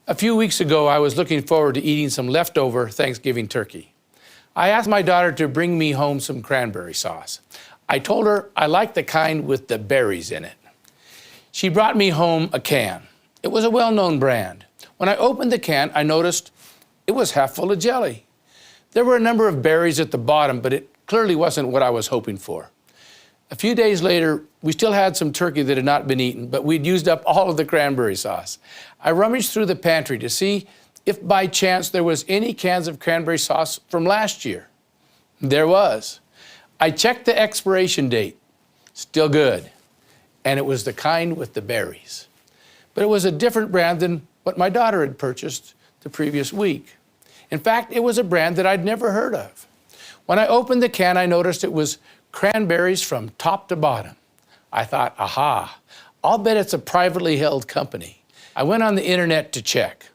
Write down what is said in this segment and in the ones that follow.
A few weeks ago, I was looking forward to eating some leftover Thanksgiving turkey. I asked my daughter to bring me home some cranberry sauce. I told her I liked the kind with the berries in it. She brought me home a can. It was a well-known brand. When I opened the can, I noticed it was half full of jelly. There were a number of berries at the bottom, but it clearly wasn't what I was hoping for. A few days later, we still had some turkey that had not been eaten, but we'd used up all of the cranberry sauce. I rummaged through the pantry to see if by chance there was any cans of cranberry sauce from last year. There was. I checked the expiration date. Still good. And it was the kind with the berries. But it was a different brand than what my daughter had purchased the previous week. In fact, it was a brand that I'd never heard of. When I opened the can, I noticed it was cranberries from top to bottom. I thought, aha, I'll bet it's a privately held company. I went on the internet to check.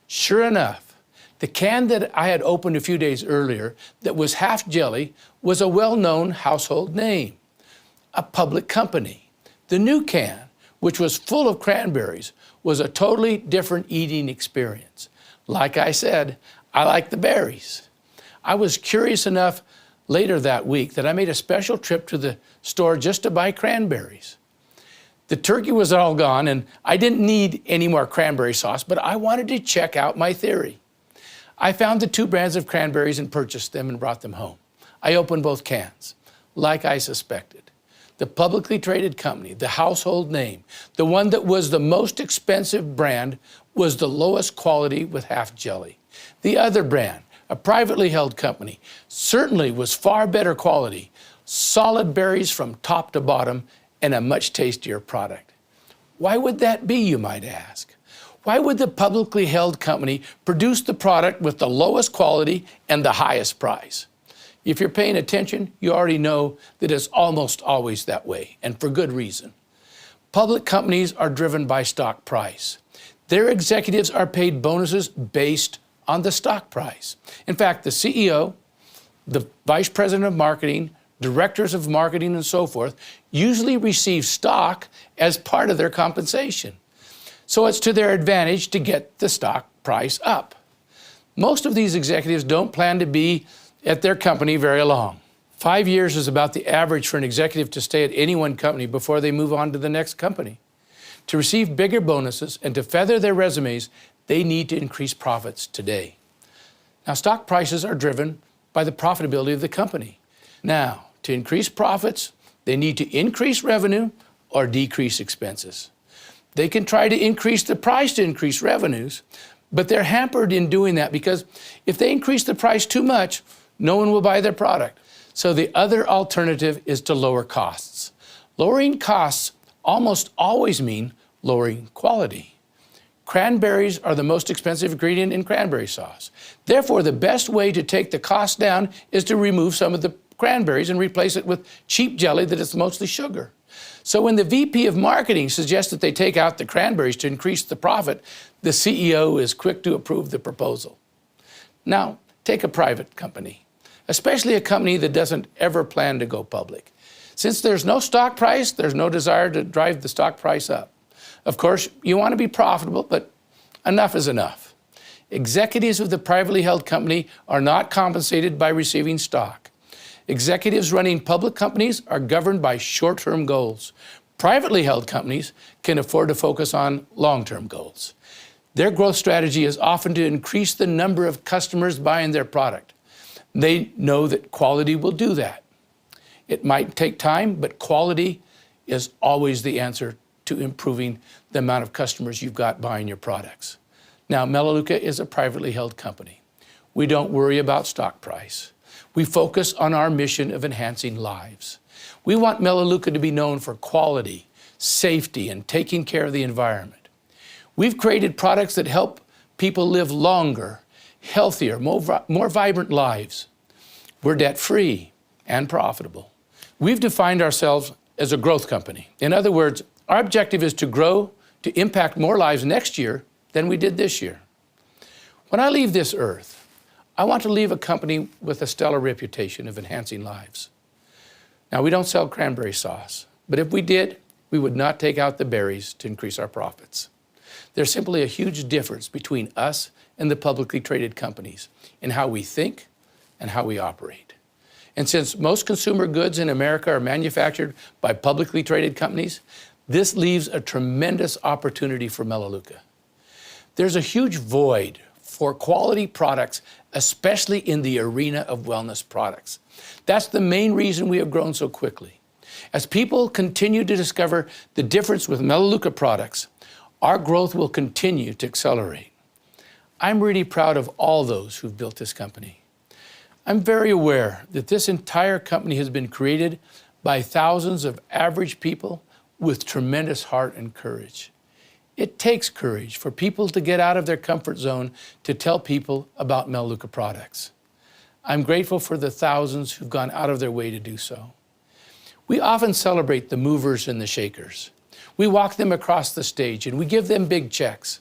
Sure enough, the can that I had opened a few days earlier that was half jelly was a well-known household name, a public company. The new can, which was full of cranberries, was a totally different eating experience. Like I said, I like the berries. I was curious enough later that week that I made a special trip to the store just to buy cranberries. The turkey was all gone and I didn't need any more cranberry sauce, but I wanted to check out my theory. I found the two brands of cranberries and purchased them and brought them home. I opened both cans, like I suspected. The publicly traded company, the household name, the one that was the most expensive brand, was the lowest quality with half jelly. The other brand, a privately held company, certainly was far better quality, solid berries from top to bottom, and a much tastier product. Why would that be, you might ask? Why would the publicly held company produce the product with the lowest quality and the highest price? If you're paying attention, you already know that it's almost always that way, and for good reason. Public companies are driven by stock price. Their executives are paid bonuses based on the stock price. In fact, the CEO, the vice president of marketing, directors of marketing, and so forth, usually receive stock as part of their compensation. So it's to their advantage to get the stock price up. Most of these executives don't plan to be at their company very long. 5 years is about the average for an executive to stay at any one company before they move on to the next company. To receive bigger bonuses and to feather their resumes, they need to increase profits today. Now, stock prices are driven by the profitability of the company. Now, to increase profits, they need to increase revenue or decrease expenses. They can try to increase the price to increase revenues, but they're hampered in doing that because if they increase the price too much, no one will buy their product. So the other alternative is to lower costs. Lowering costs almost always mean lowering quality. Cranberries are the most expensive ingredient in cranberry sauce. Therefore, the best way to take the cost down is to remove some of the cranberries and replace it with cheap jelly that is mostly sugar. So when the VP of marketing suggests that they take out the cranberries to increase the profit, the CEO is quick to approve the proposal. Now, take a private company, especially a company that doesn't ever plan to go public. Since there's no stock price, there's no desire to drive the stock price up. Of course, you want to be profitable, but enough is enough. Executives of the privately held company are not compensated by receiving stock. Executives running public companies are governed by short-term goals. Privately held companies can afford to focus on long-term goals. Their growth strategy is often to increase the number of customers buying their product. They know that quality will do that. It might take time, but quality is always the answer to improving the amount of customers you've got buying your products. Now, Melaleuca is a privately held company. We don't worry about stock price. We focus on our mission of enhancing lives. We want Melaleuca to be known for quality, safety, and taking care of the environment. We've created products that help people live longer, healthier, more vibrant lives. We're debt-free and profitable. We've defined ourselves as a growth company. In other words, our objective is to grow to impact more lives next year than we did this year. When I leave this earth, I want to leave a company with a stellar reputation of enhancing lives. Now, we don't sell cranberry sauce, but if we did, we would not take out the berries to increase our profits. There's simply a huge difference between us and the publicly traded companies in how we think and how we operate. And since most consumer goods in America are manufactured by publicly traded companies, this leaves a tremendous opportunity for Melaleuca. There's a huge void for quality products, especially in the arena of wellness products. That's the main reason we have grown so quickly. As people continue to discover the difference with Melaleuca products, our growth will continue to accelerate. I'm really proud of all those who've built this company. I'm very aware that this entire company has been created by thousands of average people with tremendous heart and courage. It takes courage for people to get out of their comfort zone to tell people about Melaleuca products. I'm grateful for the thousands who've gone out of their way to do so. We often celebrate the movers and the shakers. We walk them across the stage and we give them big checks.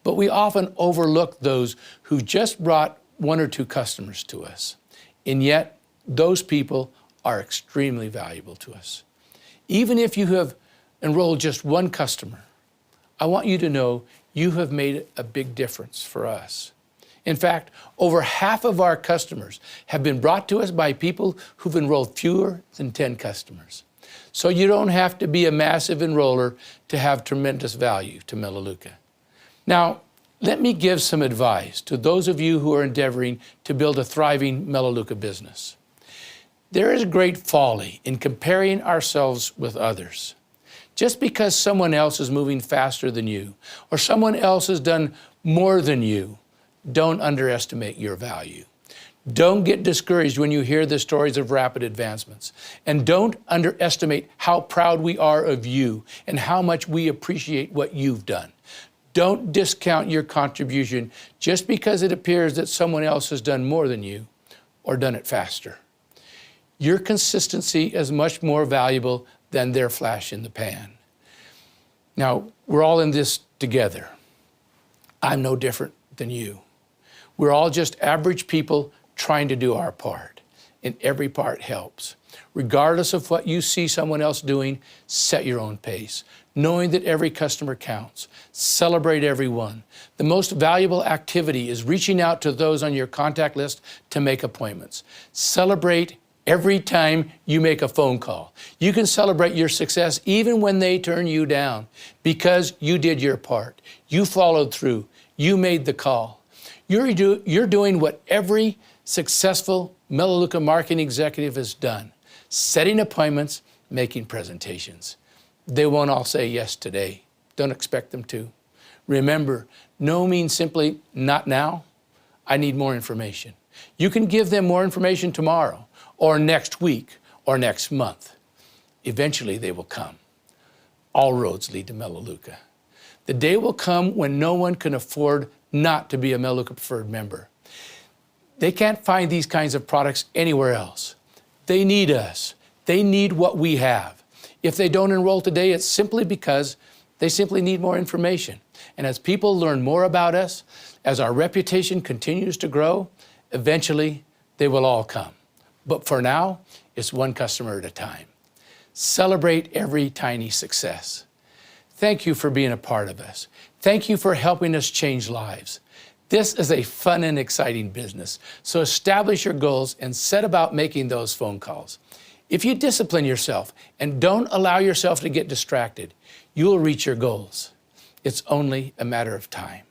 But we often overlook those who just brought one or two customers to us. And yet, those people are extremely valuable to us. Even if you have enrolled just one customer, I want you to know you have made a big difference for us. In fact, over half of our customers have been brought to us by people who've enrolled fewer than 10 customers. So you don't have to be a massive enroller to have tremendous value to Melaleuca. Now, let me give some advice to those of you who are endeavoring to build a thriving Melaleuca business. There is great folly in comparing ourselves with others. Just because someone else is moving faster than you, or someone else has done more than you, don't underestimate your value. Don't get discouraged when you hear the stories of rapid advancements. And don't underestimate how proud we are of you and how much we appreciate what you've done. Don't discount your contribution just because it appears that someone else has done more than you or done it faster. Your consistency is much more valuable than their flash in the pan. Now, we're all in this together. I'm no different than you. We're all just average people trying to do our part, and every part helps. Regardless of what you see someone else doing, set your own pace, knowing that every customer counts. Celebrate everyone. The most valuable activity is reaching out to those on your contact list to make appointments. Celebrate every time you make a phone call. You can celebrate your success even when they turn you down because you did your part. You followed through. You made the call. You're doing what every successful Melaleuca marketing executive has done, setting appointments, making presentations. They won't all say yes today. Don't expect them to. Remember, no means simply not now. I need more information. You can give them more information tomorrow or next week or next month. Eventually they will come. All roads lead to Melaleuca. The day will come when no one can afford not to be a Melaleuca preferred member. They can't find these kinds of products anywhere else. They need us. They need what we have. If they don't enroll today, it's simply because they simply need more information. And as people learn more about us, as our reputation continues to grow, eventually they will all come. But for now, it's one customer at a time. Celebrate every tiny success. Thank you for being a part of us. Thank you for helping us change lives. This is a fun and exciting business, so establish your goals and set about making those phone calls. If you discipline yourself and don't allow yourself to get distracted, you will reach your goals. It's only a matter of time.